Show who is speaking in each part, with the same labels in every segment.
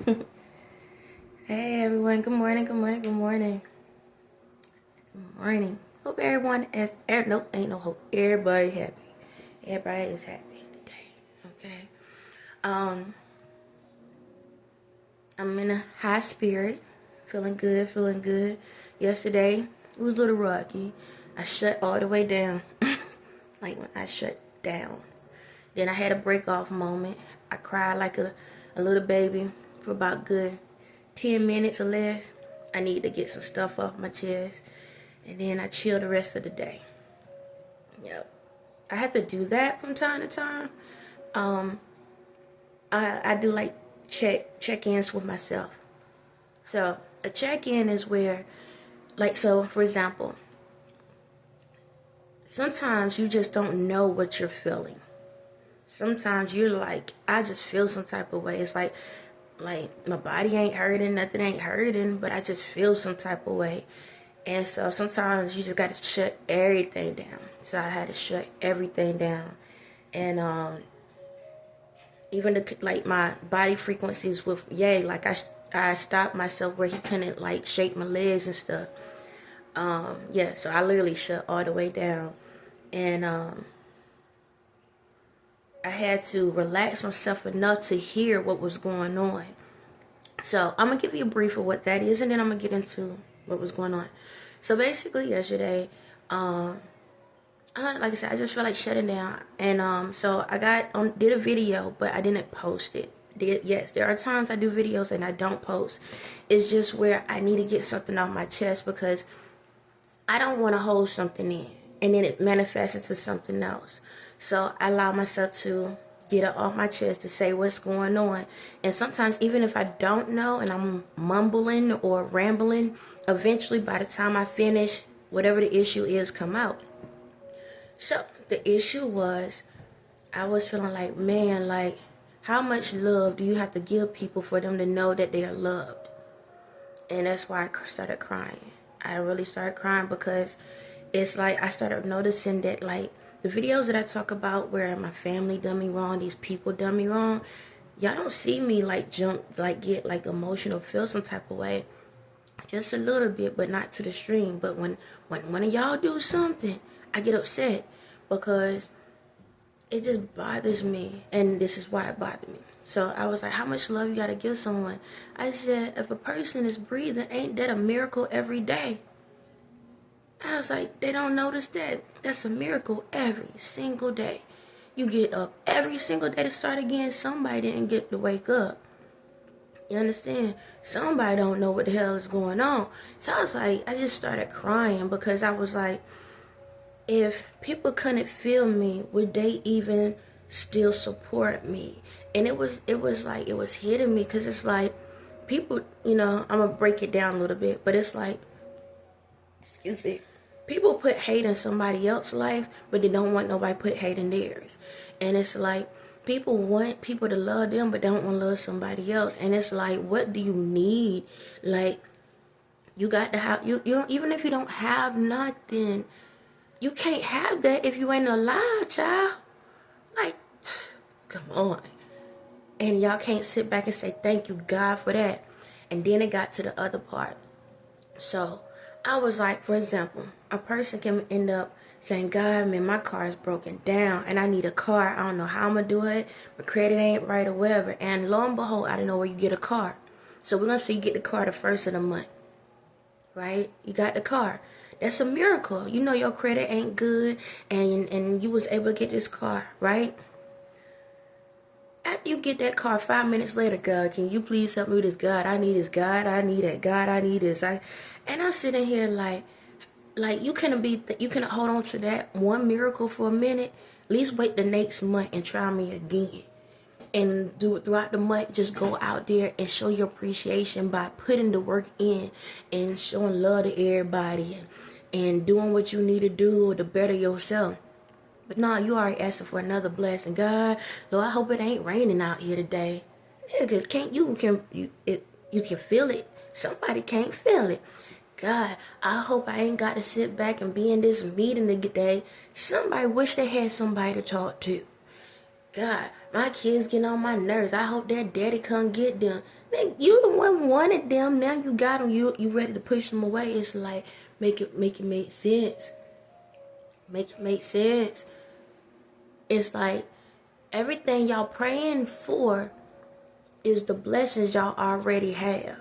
Speaker 1: Hey everyone, good morning, good morning, good morning. Good morning. Hope everyone is, nope, ain't no hope. Everybody happy. Everybody is happy today, okay? I'm in a high spirit, feeling good, feeling good. Yesterday, it was a little rocky. I shut all the way down, like when I shut down. Then I had a break off moment. I cried like a little baby for about good 10 minutes or less. I need to get some stuff off my chest. And then I chill the rest of the day. Yep. I have to do that from time to time. I do like check-ins with myself. So a check-in is where, like, so for example, sometimes you just don't know what you're feeling. Sometimes you're like, I just feel some type of way. It's like my body ain't hurting, nothing ain't hurting, but I just feel some type of way. And so sometimes you just got to shut everything down. So I had to shut everything down. And even like my body frequencies with Ye, like I stopped myself where he couldn't like shake my legs and stuff. Yeah, so I literally shut all the way down. And I had to relax myself enough to hear what was going on. So I'm going to give you a brief of what that is, and then I'm going to get into what was going on. So basically yesterday, like I said, I just felt like shutting down. And so I did a video, but I didn't post it. Yes, there are times I do videos and I don't post. It's just where I need to get something off my chest because I don't want to hold something in and then it manifests into something else. So I allow myself to get it off my chest to say what's going on. And sometimes even if I don't know and I'm mumbling or rambling, eventually by the time I finish, whatever the issue is come out. So the issue was, I was feeling like, man, like how much love do you have to give people for them to know that they are loved? And that's why I started crying. I really started crying because it's like I started noticing that like the videos that I talk about where my family done me wrong, these people done me wrong, y'all don't see me like get like emotional, feel some type of way. Just a little bit, but not to the extreme. But when one of y'all do something, I get upset because it just bothers me. And this is why it bothered me. So I was like, how much love you gotta give someone? I said, if a person is breathing, ain't that a miracle every day? I was like, they don't notice that. That's a miracle every single day. You get up every single day to start again. Somebody didn't get to wake up. You understand? Somebody don't know what the hell is going on. So I was like, I just started crying because I was like, if people couldn't feel me, would they even still support me? And it was like, it was hitting me because it's like, people, I'm going to break it down a little bit, but it's like, excuse me, people put hate in somebody else's life, but they don't want nobody put hate in theirs. And it's like, people want people to love them, but don't want to love somebody else. And it's like, what do you need? Like, you got to have, you don't, even if you don't have nothing, you can't have that if you ain't alive, child. Like, come on. And y'all can't sit back and say, thank you, God, for that. And then it got to the other part. So I was like, for example, a person can end up saying, God, man, my car is broken down and I need a car. I don't know how I'm going to do it. My credit ain't right or whatever. And lo and behold, I don't know where you get a car. So we're going to say you get the car the first of the month, right? You got the car. That's a miracle. You know your credit ain't good and you was able to get this car, right? After you get that car, 5 minutes later, God, can you please help me with this? God, I need this. God, I need that. God, I need this. And I'm sitting here like you can hold on to that one miracle for a minute. At least wait the next month and try me again. And do it throughout the month. Just go out there and show your appreciation by putting the work in and showing love to everybody and doing what you need to do to better yourself. But no, you already asking for another blessing. God, Lord, I hope it ain't raining out here today. Nigga, you can feel it. Somebody can't feel it. God, I hope I ain't got to sit back and be in this meeting today. Somebody wish they had somebody to talk to. God, My kids getting on my nerves. I hope their daddy come get them. Then you the one wanted them. Now you got them. You ready to push them away. It's like, make it make sense. Make it make sense. It's like, everything y'all praying for is the blessings y'all already have.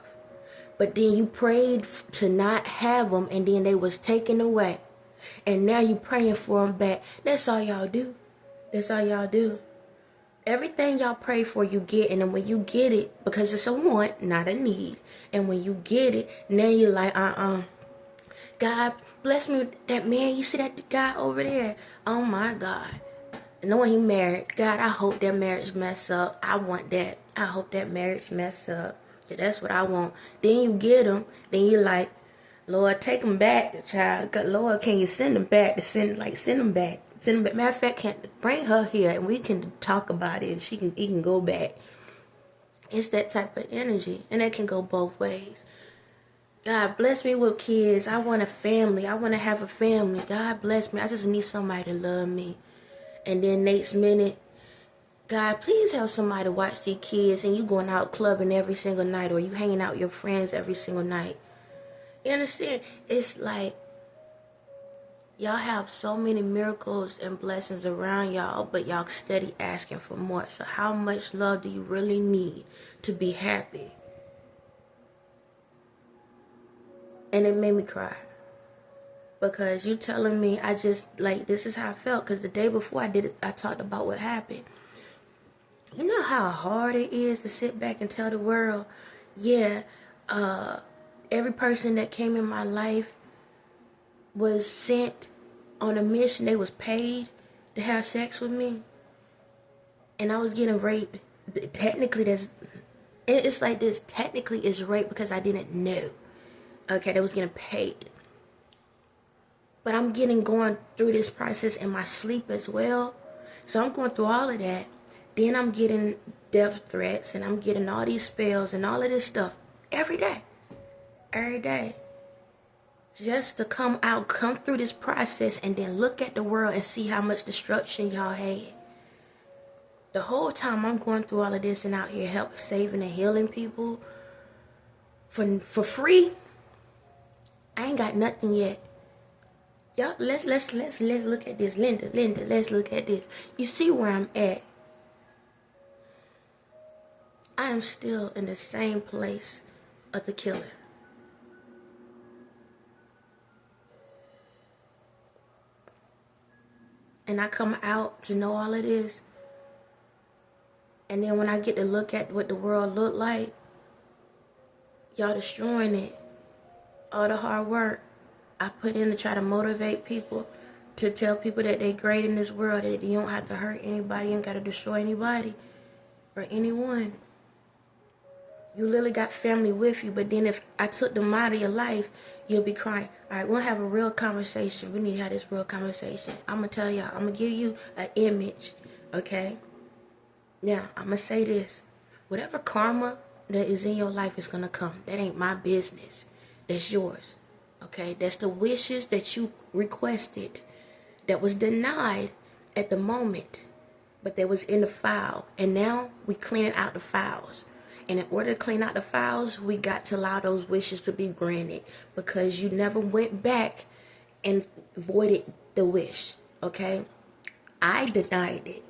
Speaker 1: But then you prayed to not have them, and then they was taken away. And now you praying for them back. That's all y'all do. That's all y'all do. Everything y'all pray for, you get. And then when you get it, because it's a want, not a need. And when you get it, now you're like, God, bless me with that man. You see that guy over there? Oh my God. Knowing he married, God, I hope that marriage mess up. I want that. I hope that marriage mess up. Yeah, that's what I want. Then you get him. Then you like, Lord, take him back, child. God, Lord, can you send him back? Send him back. Send him back. Matter of fact, can't bring her here and we can talk about it, and he can go back. It's that type of energy, and it can go both ways. God bless me with kids. I want a family. I want to have a family. God bless me. I just need somebody to love me. And then next minute, God, please have somebody to watch these kids, and you going out clubbing every single night, or you hanging out with your friends every single night. You understand? It's like, y'all have so many miracles and blessings around y'all, but y'all steady asking for more. So how much love do you really need to be happy? And it made me cry. Because you telling me, I just, like, this is how I felt. Because the day before I did it, I talked about what happened. You know how hard it is to sit back and tell the world, yeah, every person that came in my life was sent on a mission. They was paid to have sex with me, and I was getting raped. Technically, it's like this. Technically, it's rape because I didn't know. Okay, they was getting paid, but I'm going through this process in my sleep as well. So I'm going through all of that. Then I'm getting death threats, and I'm getting all these spells and all of this stuff every day. Every day. Just to come through this process, and then look at the world and see how much destruction y'all had. The whole time I'm going through all of this and out here saving and healing people for free, I ain't got nothing yet. Y'all, let's look at this. Linda, let's look at this. You see where I'm at? I am still in the same place of the killer. And I come out to know all of this. And then when I get to look at what the world look like, y'all destroying it. All the hard work I put in to try to motivate people, to tell people that they great in this world, that you don't have to hurt anybody, you ain't got to destroy anybody or anyone. You literally got family with you, but then if I took them out of your life, you'll be crying. All right, we'll have a real conversation. We need to have this real conversation. I'm going to tell y'all, I'm going to give you an image, okay? Now, I'm going to say this. Whatever karma that is in your life is going to come. That ain't my business. That's yours, okay? That's the wishes that you requested that was denied at the moment, but that was in the file. And now we cleaning out the files. And in order to clean out the files, we got to allow those wishes to be granted, because you never went back and voided the wish, okay? I denied it.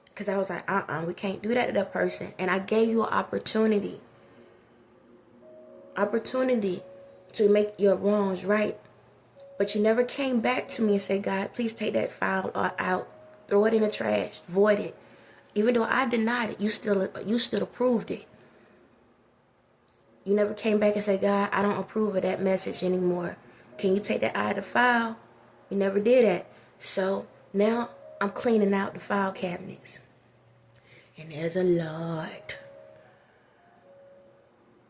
Speaker 1: Because I was like, we can't do that to that person. And I gave you an opportunity to make your wrongs right. But you never came back to me and said, God, please take that file out. Throw it in the trash. Void it. Even though I denied it, you still approved it. You never came back and said, God, I don't approve of that message anymore. Can you take that out of the file? You never did that. So now I'm cleaning out the file cabinets. And there's a lot.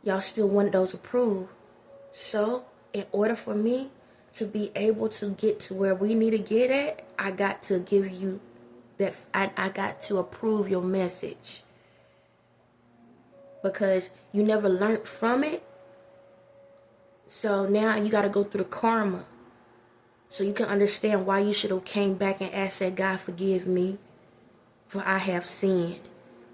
Speaker 1: Y'all still want those approved. So in order for me to be able to get to where we need to get at, I got to give you that. I got to approve your message, because you never learned from it. So now you got to go through the karma, so you can understand why you should have came back and asked that, God, forgive me. for I have sinned.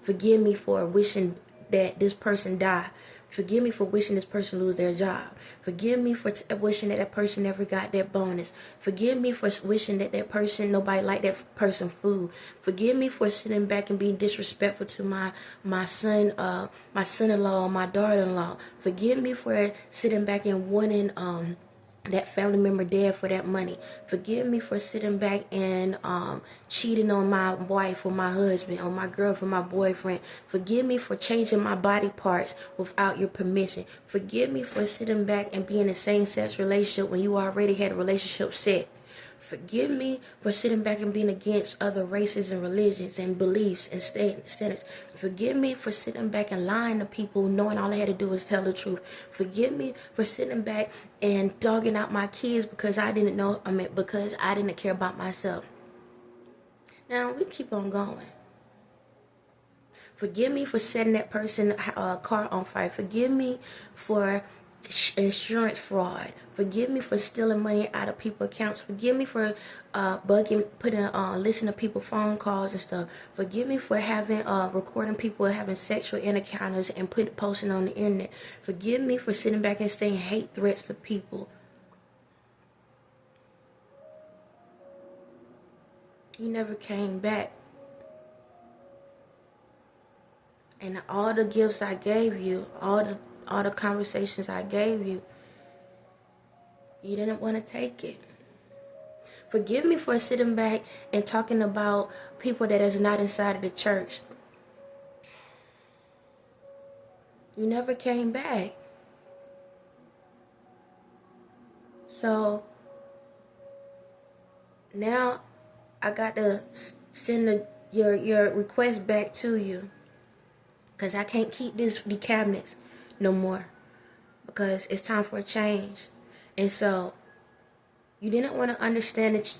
Speaker 1: Forgive me for wishing that this person die. Forgive me for wishing this person lose their job. Forgive me for wishing that person never got that bonus. Forgive me for wishing that nobody liked that person food. Forgive me for sitting back and being disrespectful to my son-in-law, my daughter-in-law. Forgive me for sitting back and wanting that family member dead for that money. Forgive me for sitting back and cheating on my wife or my husband or my girlfriend, my boyfriend. Forgive me for changing my body parts without your permission. Forgive me for sitting back and being in a same-sex relationship when you already had a relationship set. Forgive me for sitting back and being against other races and religions and beliefs and standards. Forgive me for sitting back and lying to people knowing all I had to do was tell the truth. Forgive me for sitting back and dogging out my kids because because I didn't care about myself. Now, we keep on going. Forgive me for setting that person's car on fire. Forgive me for insurance fraud. Forgive me for stealing money out of people's accounts. Forgive me for listening to people's phone calls and stuff. Forgive me for recording people having sexual encounters and posting on the internet. Forgive me for sitting back and saying hate threats to people. You never came back. And all the gifts I gave you, all the conversations I gave you, you didn't want to take it. Forgive me for sitting back and talking about people that is not inside of the church. You never came back. So now I got to send your request back to you, because I can't keep these cabinets no more, because it's time for a change. And so you didn't want to understand it.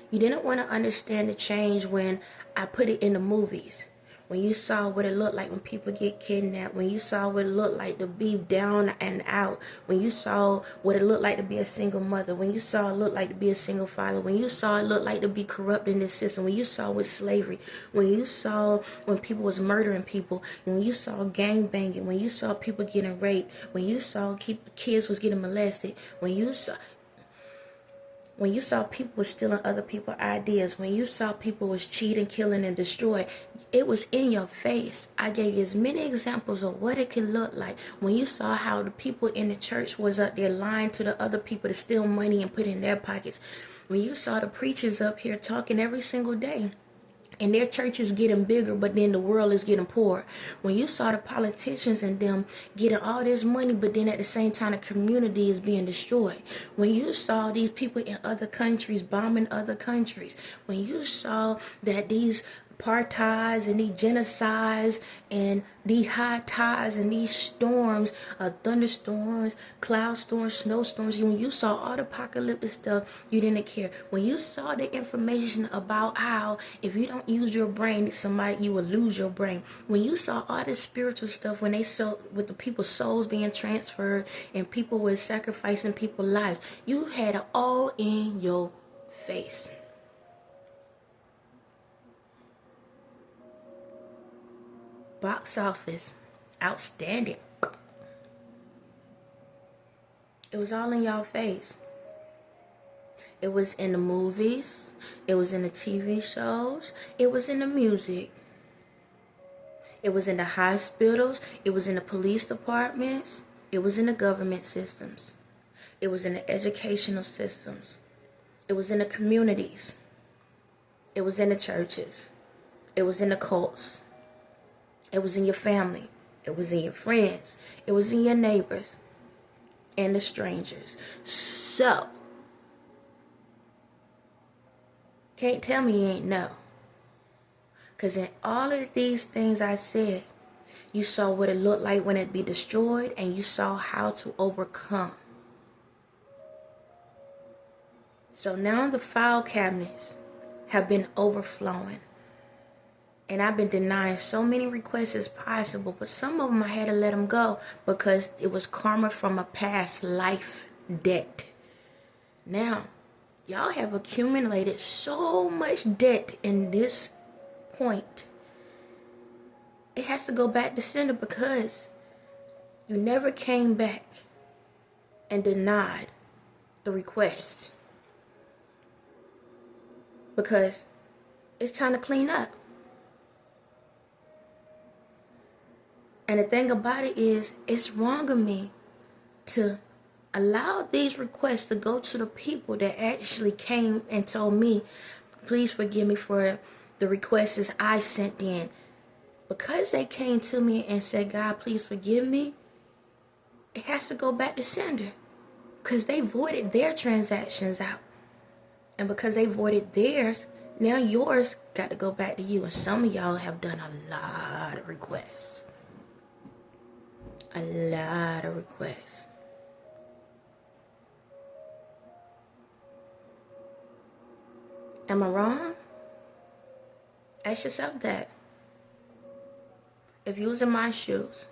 Speaker 1: You didn't want to understand the change when I put it in the movies. When you saw what it looked like when people get kidnapped. When you saw what it looked like to be down and out. When you saw what it looked like to be a single mother. When you saw it looked like to be a single father. When you saw it looked like to be corrupt in this system. When you saw with slavery. When you saw when people was murdering people. When you saw gang banging. When you saw people getting raped. When you saw kids was getting molested. When you saw people was stealing other people's ideas. When you saw people was cheating, killing, and destroying. It was in your face. I gave you as many examples of what it can look like. When you saw how the people in the church was up there lying to the other people to steal money and put in their pockets. When you saw the preachers up here talking every single day. And their church is getting bigger, but then the world is getting poor. When you saw the politicians and them getting all this money, but then at the same time the community is being destroyed. When you saw these people in other countries bombing other countries. When you saw that these apartheids and these genocides and these high tides and these storms, thunderstorms, cloud storms, snowstorms. When you saw all the apocalyptic stuff, you didn't care. When you saw the information about how if you don't use your brain, you will lose your brain. When you saw all this spiritual stuff, when they saw with the people's souls being transferred and people were sacrificing people's lives, you had it all in your face. Box office, outstanding. It was all in y'all face. It was in the movies. It was in the TV shows. It was in the music. It was in the hospitals. It was in the police departments. It was in the government systems. It was in the educational systems. It was in the communities. It was in the churches. It was in the cults. It was in your family. It was in your friends. It was in your neighbors and the strangers. So, can't tell me you ain't know. Because in all of these things I said, you saw what it looked like when it be destroyed, and you saw how to overcome. So now the file cabinets have been overflowing. And I've been denying so many requests as possible. But some of them I had to let them go because it was karma from a past life debt. Now, y'all have accumulated so much debt in this point, it has to go back to sender, because you never came back and denied the request. Because it's time to clean up. And the thing about it is, it's wrong of me to allow these requests to go to the people that actually came and told me, please forgive me for the requests I sent in. Because they came to me and said, God, please forgive me, it has to go back to sender. Because they voided their transactions out. And because they voided theirs, now yours got to go back to you. And some of y'all have done a lot of requests. A lot of requests. Am I wrong? Ask yourself that. If you was in my shoes,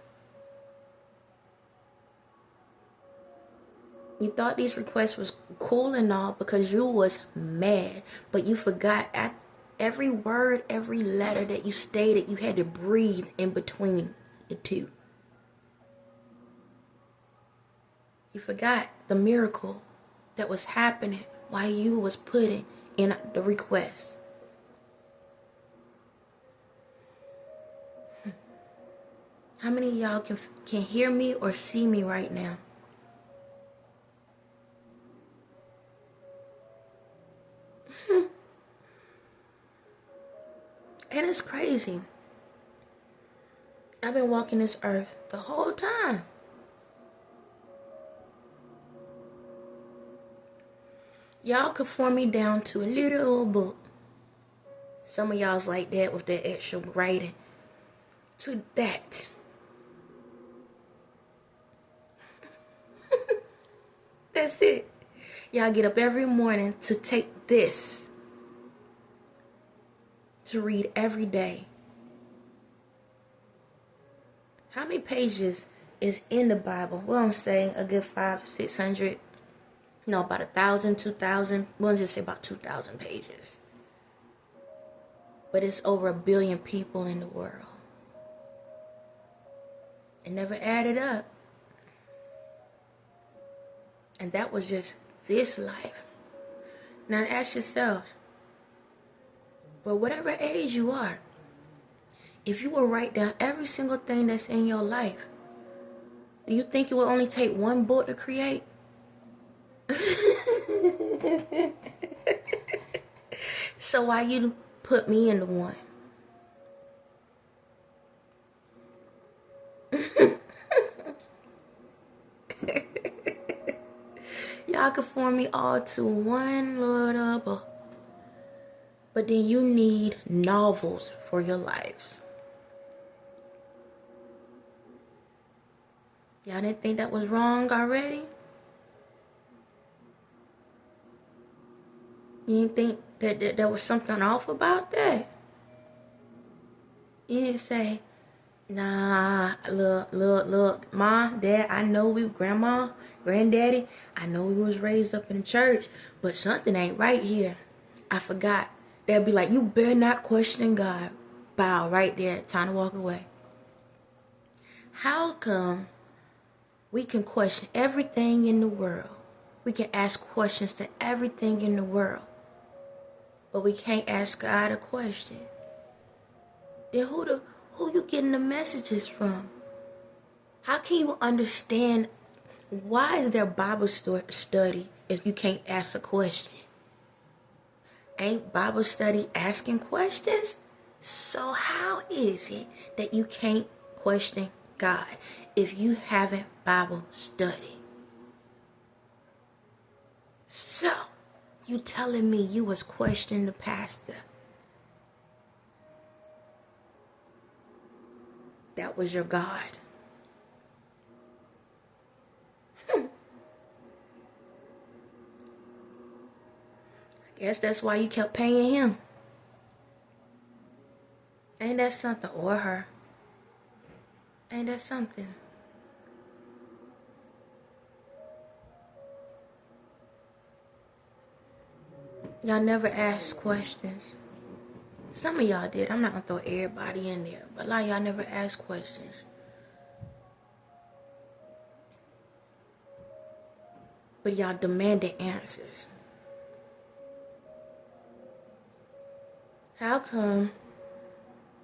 Speaker 1: you thought these requests was cool and all because you was mad, but you forgot at every word, every letter that you stated, you had to breathe in between the two. You forgot the miracle that was happening while you was putting in the request. How many of y'all can hear me or see me right now? And it's crazy. I've been walking this earth the whole time. Y'all could form me down to a little old book. Some of y'all's like that with that extra writing. To that. That's it. Y'all get up every morning to take this. To read every day. How many pages is in the Bible? Well, I'm saying a good 500-600. No, about 1,000, 2,000. We'll just say about 2,000 pages. But it's over 1 billion people in the world. It never added up. And that was just this life. Now ask yourself, for whatever age you are, if you will write down every single thing that's in your life, do you think it will only take one book to create? So why you put me in the one? Y'all can form me all to one little book. But then you need novels for your lives. Y'all didn't think that was wrong already? You didn't think that there was something off about that? You didn't say, nah, look, Mom, Dad, I know we, Grandma, Granddaddy, I know we was raised up in the church, but something ain't right here. I forgot. They'll be like, you better not question God. Bow right there, time to walk away. How come we can question everything in the world? We can ask questions to everything in the world. But we can't ask God a question. Then who you getting the messages from? How can you understand why is there Bible study if you can't ask a question? Ain't Bible study asking questions? So how is it that you can't question God if you haven't Bible study? So, you telling me you was questioning the pastor? That was your God. I guess that's why you kept paying him. Ain't that something? Or her. Ain't that something? Y'all never ask questions. Some of y'all did. I'm not gonna throw everybody in there, but a lot of y'all never asked questions. But y'all demanded answers. How come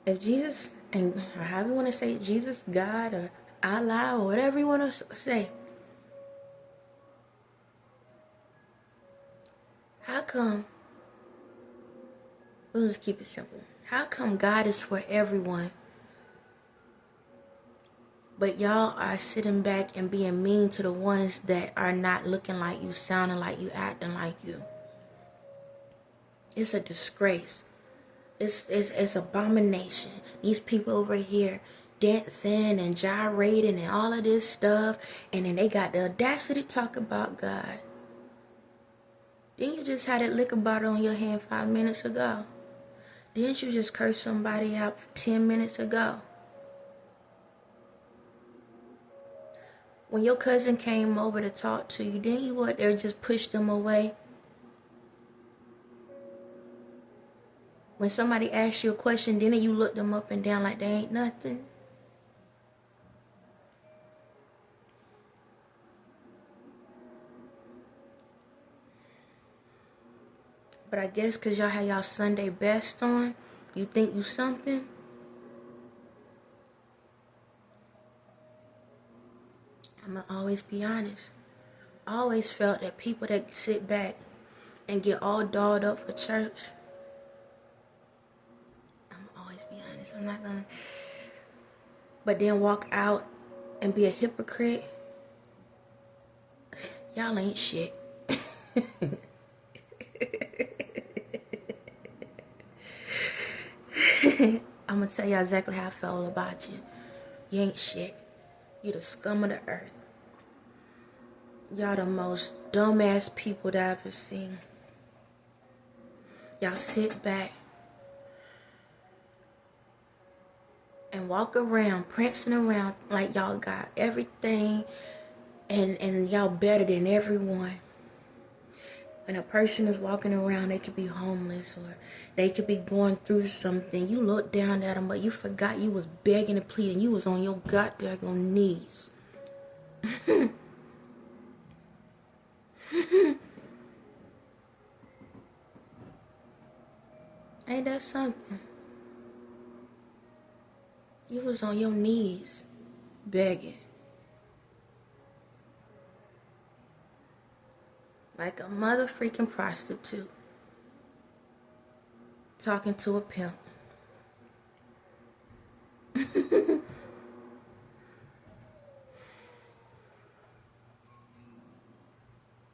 Speaker 1: if Jesus, and or however you want to say it, Jesus, God, or Allah, or whatever you want to say, how come, we'll just keep it simple. How come God is for everyone, but y'all are sitting back and being mean to the ones that are not looking like you, sounding like you, acting like you? It's a disgrace. It's abomination. These people over here dancing and gyrating and all of this stuff, and then they got the audacity to talk about God. Didn't you just have that liquor bottle on your hand 5 minutes ago? Didn't you just curse somebody out 10 minutes ago? When your cousin came over to talk to you, didn't you what there just push them away? When somebody asks you a question, didn't you look them up and down like they ain't nothing? But I guess because y'all have y'all Sunday best on, you think you something? I'm going to always be honest. I always felt that people that sit back and get all dolled up for church, I'm going to always be honest. I'm not going to. But then walk out and be a hypocrite. Y'all ain't shit. I'm going to tell y'all exactly how I felt about you. You ain't shit. You the scum of the earth. Y'all the most dumbass people that I've ever seen. Y'all sit back and walk around, prancing around like y'all got everything and y'all better than everyone. When a person is walking around, they could be homeless or they could be going through something. You look down at them, but you forgot you was begging and pleading. You was on your goddamn knees. Ain't that something? You was on your knees begging. Like a mother freaking prostitute talking to a pimp.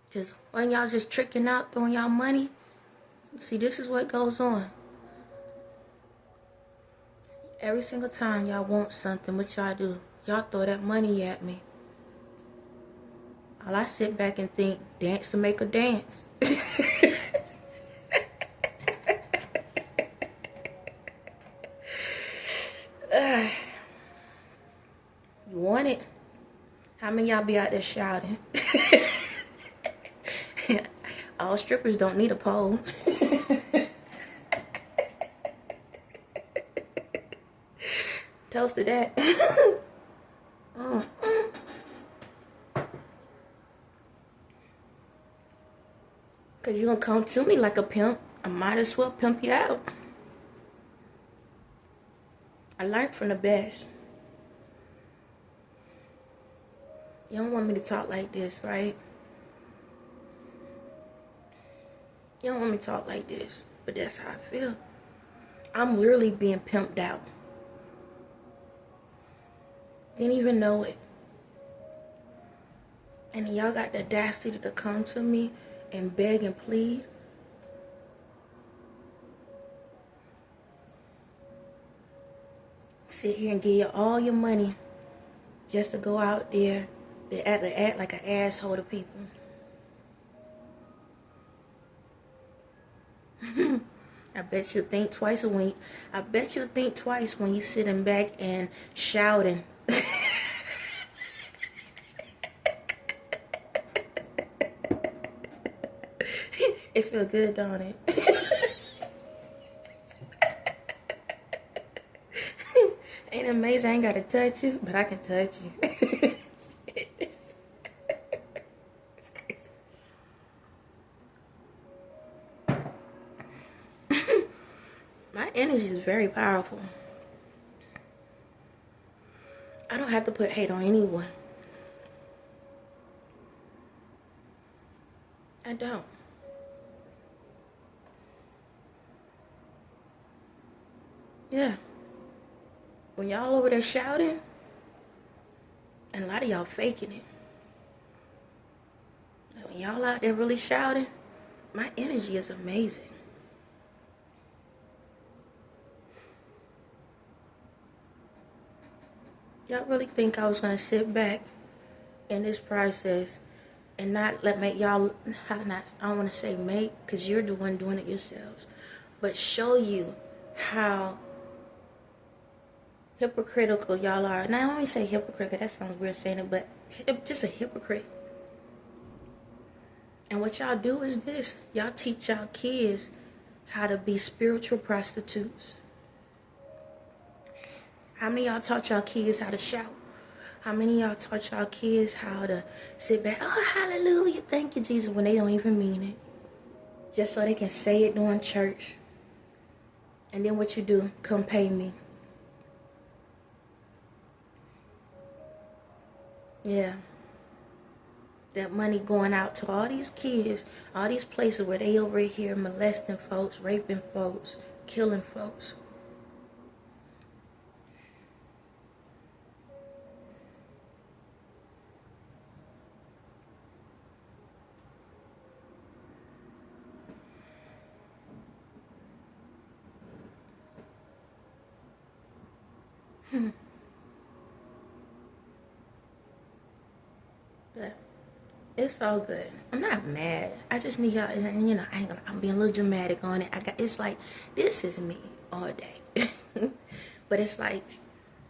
Speaker 1: Because when y'all just tricking out, throwing y'all money, see, this is what goes on. Every single time y'all want something, what y'all do? Y'all throw that money at me. All I sit back and think, dance to make a dance. You want it? How many y'all be out there shouting? All strippers don't need a pole. Toast to that. Cause you gonna come to me like a pimp, I might as well pimp you out. I learned from the best. You don't want me to talk like this, right? You don't want me to talk like this, but that's how I feel. I'm literally being pimped out. Didn't even know it. And y'all got the audacity to come to me and beg and plead. Sit here and give you all your money just to go out there to act like an asshole to people. I bet you'll think twice a week. I bet you'll think twice when you sitting back and shouting. It feel good, don't it? amazing. I ain't gotta touch you, but I can touch you. It's crazy. My energy is very powerful. I don't have to put hate on anyone. I don't. Yeah. When y'all over there shouting, and a lot of y'all faking it. When y'all out there really shouting, my energy is amazing. Y'all really think I was gonna sit back in this process and not make y'all, I don't want to say make, because you're the one doing it yourselves, but show you how hypocritical y'all are. And I don't even say hypocrite, that sounds weird saying it, but just a hypocrite. And what y'all do is this: y'all teach y'all kids how to be spiritual prostitutes. How many of y'all taught y'all kids how to shout? How many of y'all taught y'all kids how to sit back, oh, hallelujah, thank you, Jesus, when they don't even mean it? Just so they can say it during church. And then what you do? Come pay me. Yeah. That money going out to all these kids, all these places where they over here molesting folks, raping folks, killing folks. But it's all good. I'm not mad. I just need y'all, you know, I'm being a little dramatic on it. It's like, this is me all day. But it's like,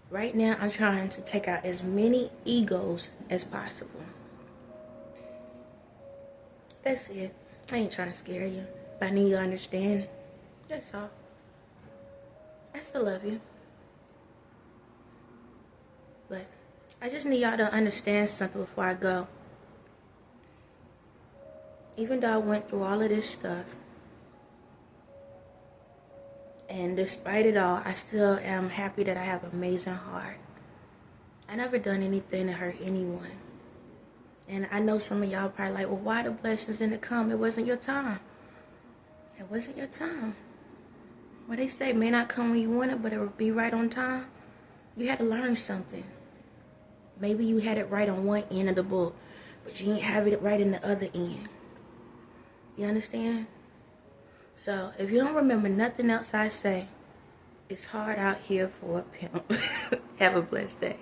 Speaker 1: right now I'm trying to take out as many egos as possible. That's it. I ain't trying to scare you, but I need you to understand. That's all. I still love you. But I just need y'all to understand something before I go. Even though I went through all of this stuff, and despite it all, I still am happy that I have an amazing heart. I never done anything to hurt anyone. And I know some of y'all probably like, well, why the blessings didn't come? It wasn't your time. It wasn't your time. Well, they say it may not come when you want it, but it will be right on time. You had to learn something. Maybe you had it right on one end of the book, but you didn't have it right in the other end. You understand? So, if you don't remember nothing else I say, it's hard out here for a pimp. Have a blessed day.